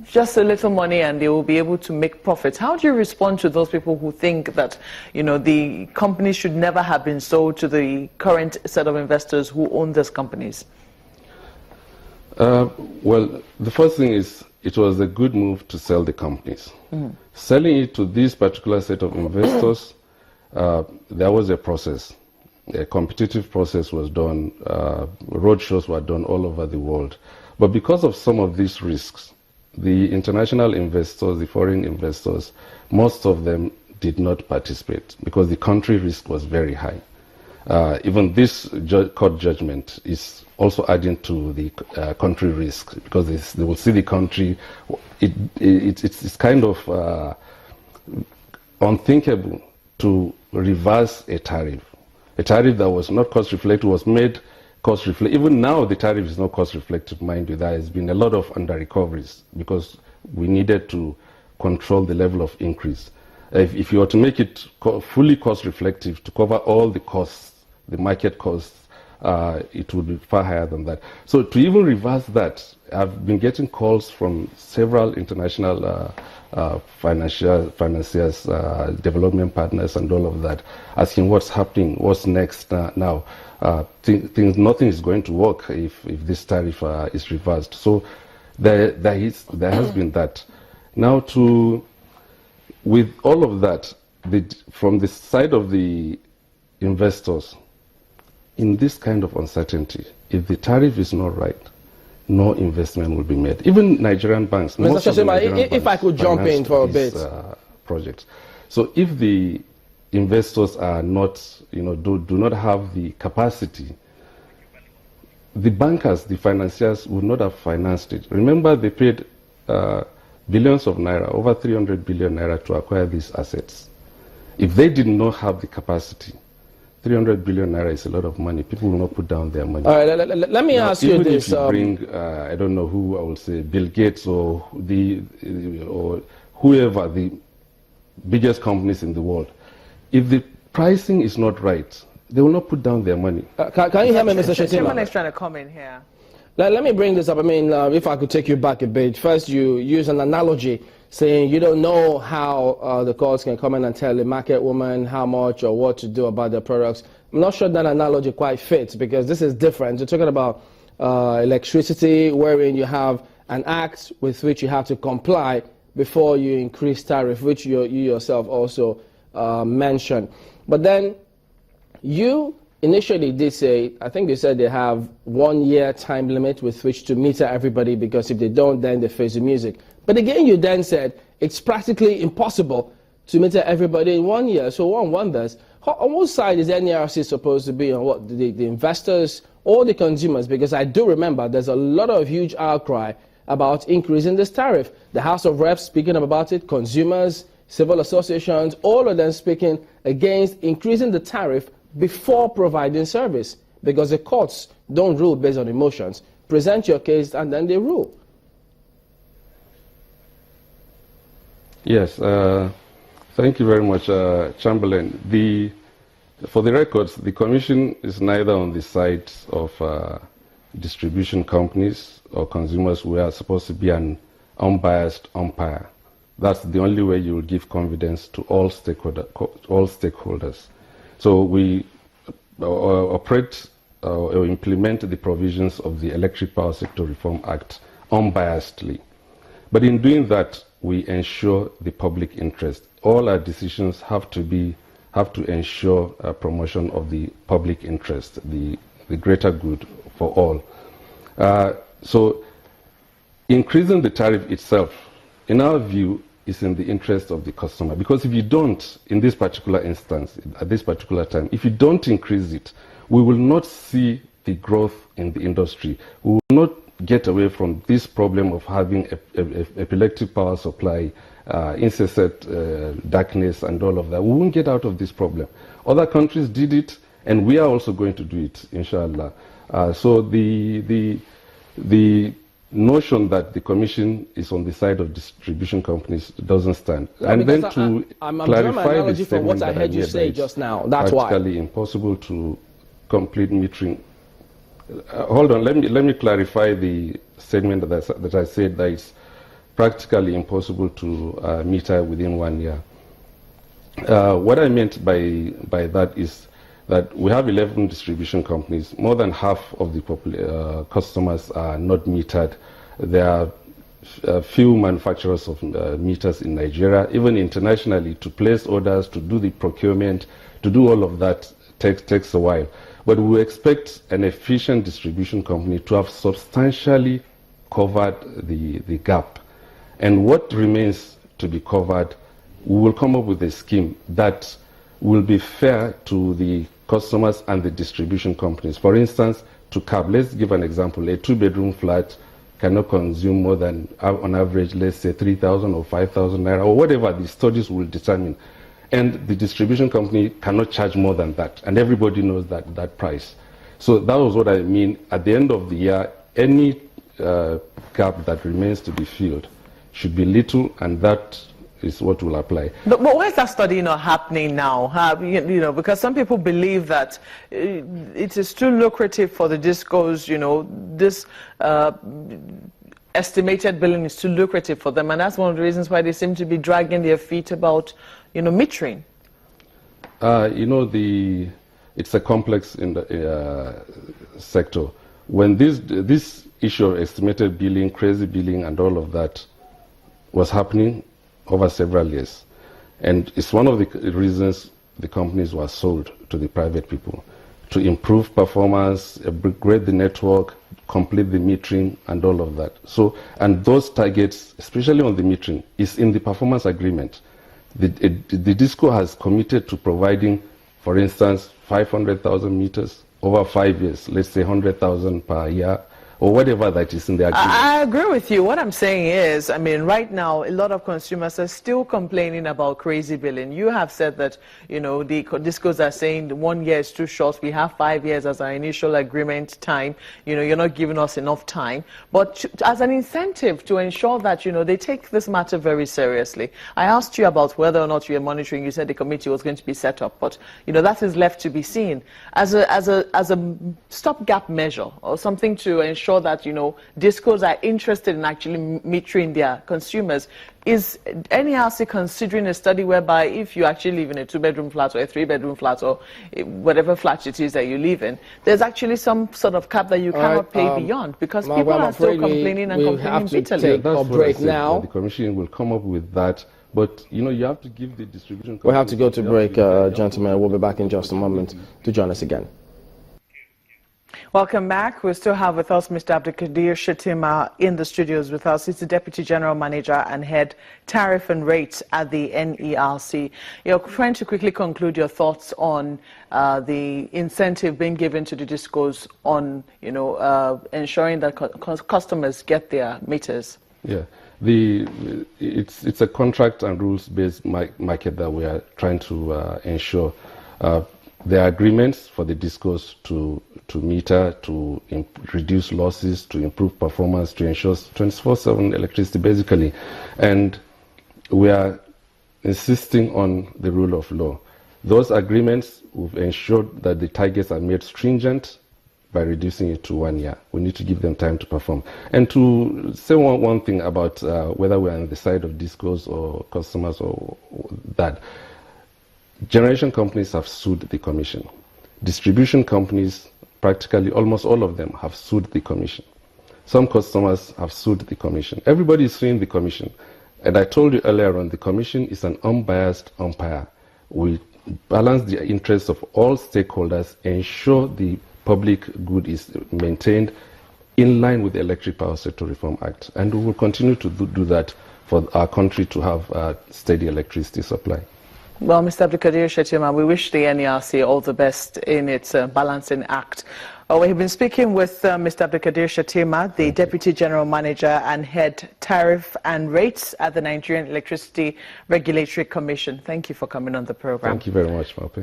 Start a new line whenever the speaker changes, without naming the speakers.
just a little money and they will be able to make profits. How do you respond to those people who think that, the company should never have been sold to the current set of investors who own these companies?
Well, the first thing is it was a good move to sell the companies. Selling it to this particular set of investors, there was a process. A competitive process was done. Roadshows were done all over the world. But because of some of these risks, the international investors, the foreign investors, most of them did not participate because the country risk was very high. Even this court judgment is also adding to the country risk because they will see the country. It's kind of unthinkable to reverse a tariff. A tariff that was not cost reflective was made cost reflective. Even now, the tariff is not cost reflective, mind you. There has been a lot of under recoveries because we needed to control the level of increase. If you were to make it fully cost reflective to cover all the costs, the market costs, it would be far higher than that. So to even reverse that, I've been getting calls from several international financiers, development partners, and all of that, asking what's happening, what's next now. Nothing is going to work if this tariff is reversed. So there has been that. Now, with all of that, from the side of the investors, in this kind of uncertainty, if the tariff is not right, no investment will be made. Even Nigerian banks.
Mr. Shettima, if I could jump in for a bit.
Projects. So if the investors are not, do not have the capacity, the bankers, the financiers would not have financed it. Remember, they paid billions of naira, over 300 billion naira to acquire these assets. If they did not have the capacity, 300 billion naira is a lot of money. People will not put down their money.
All right, let me ask you this.
If you bring, I don't know who, I will say Bill Gates or whoever, the biggest companies in the world, if the pricing is not right, they will not put down their money.
Can you hear me, Mr. Shettima?
Someone is trying to come in here.
Let me bring this up. I mean, if I could take you back a bit. First, you use an analogy saying you don't know how the courts can come in and tell a market woman how much or what to do about their products. I'm not sure that analogy quite fits because this is different. You're talking about electricity, wherein you have an act with which you have to comply before you increase tariff, which you yourself also mentioned. But then you initially did say, I think they said they have 1 year time limit with which to meter everybody because if they don't, then they face the music. But again, you then said it's practically impossible to meter everybody in 1 year. So one wonders, on what side is NERC supposed to be? On what, the investors or the consumers? Because I do remember there's a lot of huge outcry about increasing this tariff. The House of Reps speaking about it, consumers, civil associations, all of them speaking against increasing the tariff before providing service because the courts don't rule based on emotions. Present your case and then they rule.
Yes, thank you very much, Chamberlain. For the records, the Commission is neither on the side of distribution companies or consumers. We are supposed to be an unbiased umpire. That's the only way you will give confidence to all stakeholders. So we operate or implement the provisions of the Electric Power Sector Reform Act unbiasedly. But in doing that, we ensure the public interest. All our decisions have to ensure a promotion of the public interest, the greater good for all. So increasing the tariff itself, in our view, is in the interest of the customer. Because if you don't, in this particular instance, at this particular time, if you don't increase it, we will not see the growth in the industry. We will not get away from this problem of having epileptic power supply, incessant darkness and all of that. We won't get out of this problem. Other countries did it, and we are also going to do it, inshallah. So the notion that the Commission is on the side of distribution companies doesn't stand.
No,
and then
I'm
clarify the
from what I heard you say just now. That's why.
Practically impossible to complete metering. Hold on, let me clarify the statement that I said, that it's practically impossible to meter within 1 year. What I meant by that is that we have 11 distribution companies. More than half of the customers are not metered. There are a few manufacturers of meters in Nigeria. Even internationally, to place orders, to do the procurement, to do all of that takes a while. But we expect an efficient distribution company to have substantially covered the gap. And what remains to be covered, we will come up with a scheme that will be fair to the customers and the distribution companies. For instance, to cap, let's give an example. A 2-bedroom flat cannot consume more than, on average, let's say 3,000 or 5,000 naira, or whatever the studies will determine. And the distribution company cannot charge more than that. And everybody knows that price. So that was what I mean. At the end of the year, any gap that remains to be filled should be little, and that is what will apply.
But why is that study not happening now? Because some people believe that it is too lucrative for the discos, this estimated billing is too lucrative for them, and that's one of the reasons why they seem to be dragging their feet about, metering.
It's a complex in the sector. When this issue of estimated billing, crazy billing, and all of that was happening over several years, and it's one of the reasons the companies were sold to the private people, to improve performance, upgrade the network, complete the metering, and all of that. So, and those targets, especially on the metering, is in the performance agreement. The DISCO has committed to providing, for instance, 500,000 meters over 5 years, let's say 100,000 per year, or whatever that is in the agreement.
I agree with you. What I'm saying is, right now, a lot of consumers are still complaining about crazy billing. You have said that, the discos are saying 1 year is too short. We have 5 years as our initial agreement time. You're not giving us enough time. But as an incentive to ensure that, they take this matter very seriously. I asked you about whether or not you were monitoring. You said the committee was going to be set up. But, that is left to be seen. As a stopgap measure or something to ensure that discos are interested in actually metering their consumers, is NERC considering a study whereby if you actually live in a 2-bedroom flat or a 3-bedroom flat or whatever flat it is that you live in, there's actually some sort of cap that you cannot pay beyond, because people are still complaining and complaining bitterly.
Take a break now.
The Commission will come up with that. But, you have to give the distribution...
We have to go to break, gentlemen. We'll be back in just a moment to join us again.
Welcome back. We still have with us Mr. Abdulkadir Shettima in the studios with us. He's the Deputy General Manager and Head Tariff and Rates at the NERC. You're trying to quickly conclude your thoughts on the incentive being given to the discos on, ensuring that customers get their meters.
Yeah, it's a contract and rules-based market that we are trying to ensure. There are agreements for the discos to meter, to reduce losses, to improve performance, to ensure 24/7 electricity, basically. And we are insisting on the rule of law. Those agreements will ensure that the targets are made stringent by reducing it to 1 year. We need to give them time to perform. And to say one thing about whether we're on the side of discos or customers or that, generation companies have sued the Commission. Distribution companies, practically almost all of them, have sued the Commission. Some customers have sued the Commission. Everybody is suing the Commission. And I told you earlier on, the Commission is an unbiased umpire. We balance the interests of all stakeholders, ensure the public good is maintained in line with the Electric Power Sector Reform Act. And we will continue to do that for our country to have a steady electricity supply.
Well, Mr. Abdulkadir Shettima, we wish the NERC all the best in its balancing act. We've been speaking with Mr. Abdulkadir Shettima, the Deputy General Manager and Head Tariff and Rates at the Nigerian Electricity Regulatory Commission. Thank you for coming on the program.
Thank you very much, Malpe.